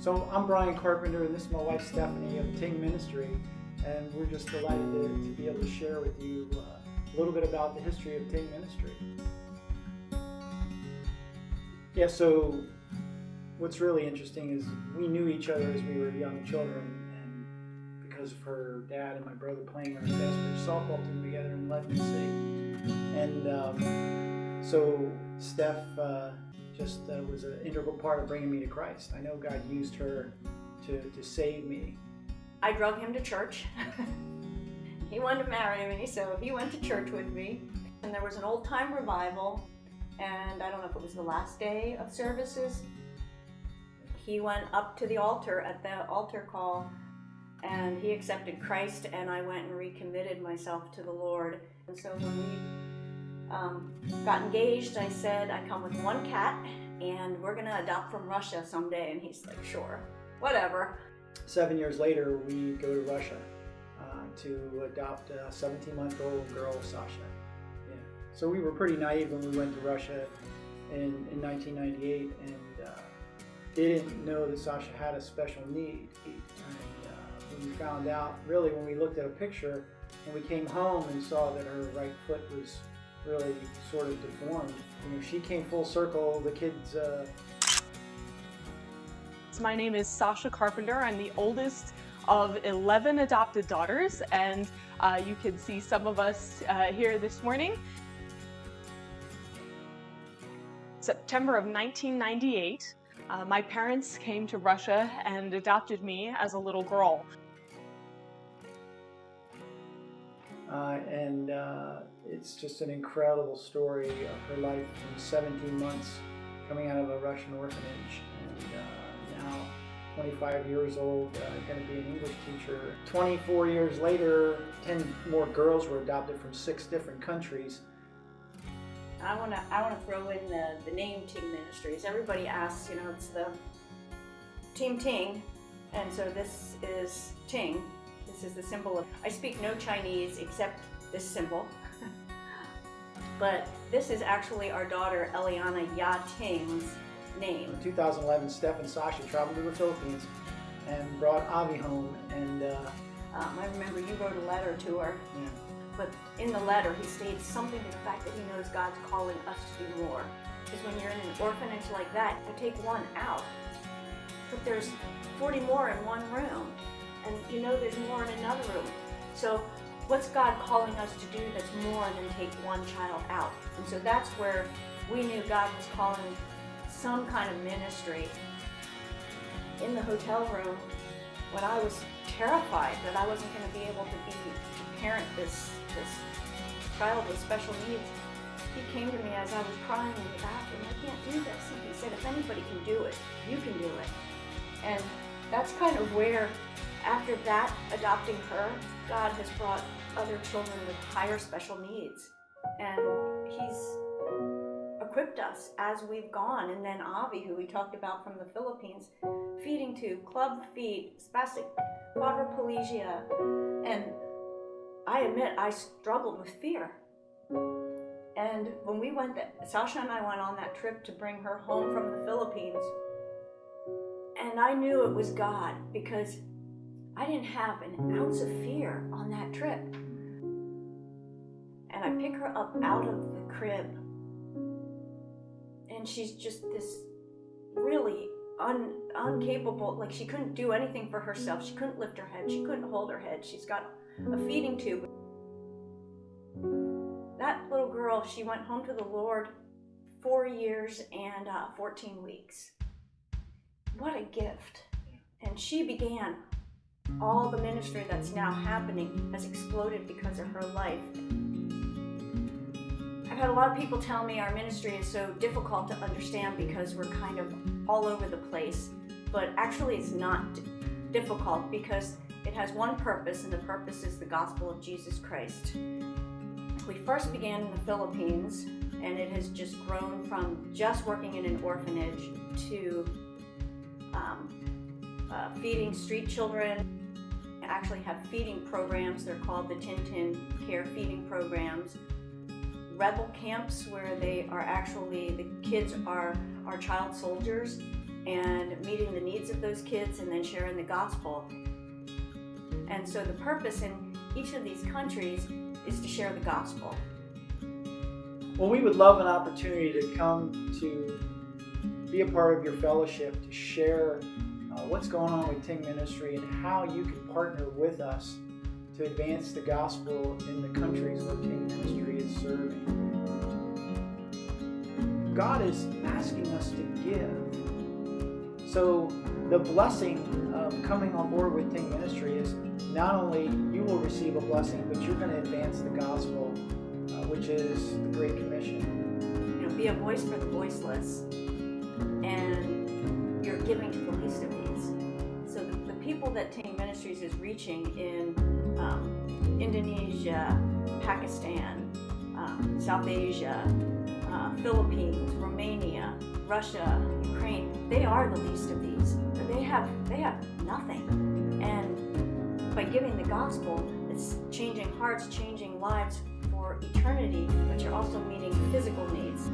So I'm Brian Carpenter, and this is my wife Stephanie of Ting Ministry, and we're just delighted to be able to share with you a little bit about the history of Ting Ministry. Yeah, so what's really interesting is we knew each other as we were young children, and because of her dad and my brother playing our fast-pitch softball team together in Lebanon City. And so Steph just was an integral part of bringing me to Christ. I know God used her to save me. I drug him to church. He wanted to marry me, so he went to church with me. And there was an old-time revival, and I don't know if it was the last day of services. He went up to the altar at the altar call, and he accepted Christ, and I went and recommitted myself to the Lord. And so when we got engaged, I said, I come with one cat, and we're going to adopt from Russia someday. And he's like, sure, whatever. 7 years later, we go to Russia to adopt a 17-month-old girl, Sasha. Yeah. So we were pretty naive when we went to Russia in 1998, and didn't know that Sasha had a special need. And when we found out, really, when we looked at a picture, and we came home and saw that her right foot was really sort of deformed. You know, she came full circle. The kids. My name is Sasha Carpenter. I'm the oldest of 11 adopted daughters, and you can see some of us here this morning. September of 1998, my parents came to Russia and adopted me as a little girl. And it's just an incredible story of her life in 17 months coming out of a Russian orphanage, and now 25 years old, going to be an English teacher. 24 years later, 10 more girls were adopted from 6 different countries. I want to throw in the name Ting Ministries. Everybody asks, you know, it's the Team Ting, and so this is Ting. This is the symbol of, I speak no Chinese except this symbol. But this is actually our daughter Eliana Ya Ting's name. In 2011, Steph and Sasha traveled to the Philippines and brought Avi home. And I remember you wrote a letter to her. Yeah. But in the letter, he states something to the fact that he knows God's calling us to do more. Because when you're in an orphanage like that, you take one out, but there's 40 more in one room. And you know there's more in another room. So what's God calling us to do that's more than take one child out? And so that's where we knew God was calling some kind of ministry. In the hotel room, when I was terrified that I wasn't going to be able to parent this child with special needs, he came to me as I was crying in the bathroom. I can't do this. And he said, if anybody can do it, you can do it. And that's kind of where, after that, adopting her, God has brought other children with higher special needs. And he's equipped us as we've gone. And then Avi, who we talked about from the Philippines, feeding tube, club feet, spastic quadriplegia. And I admit I struggled with fear. And when we went, Sasha and I went on that trip to bring her home from the Philippines, and I knew it was God because I didn't have an ounce of fear on that trip. And I pick her up out of the crib, and she's just this really incapable, like she couldn't do anything for herself. She couldn't lift her head. She couldn't hold her head. She's got a feeding tube. That little girl, she went home to the Lord 4 years and 14 weeks. What a gift. And she began. All the ministry that's now happening has exploded because of her life. I've had a lot of people tell me our ministry is so difficult to understand because we're kind of all over the place. But actually it's not difficult because it has one purpose, and the purpose is the gospel of Jesus Christ. We first began in the Philippines, and it has just grown from just working in an orphanage to feeding street children. We actually have feeding programs. They're called the Tintin Care Feeding Programs. Rebel camps where they are actually, the kids are child soldiers, and meeting the needs of those kids and then sharing the gospel. And so the purpose in each of these countries is to share the gospel. Well, we would love an opportunity to come to be a part of your fellowship, to share what's going on with Ting Ministry and how you can partner with us to advance the gospel in the countries where Ting Ministry is serving. God is asking us to give. So the blessing of coming on board with Ting Ministry is not only you will receive a blessing, but you're going to advance the gospel, which is the Great Commission. You know, be a voice for the voiceless, and you're giving to the least of these. So the people that Ting Ministries is reaching in Indonesia, Pakistan, South Asia, Philippines, Romania, Russia, Ukraine, they are the least of these. They have nothing. And by giving the gospel, it's changing hearts, changing lives for eternity, but you're also meeting physical needs.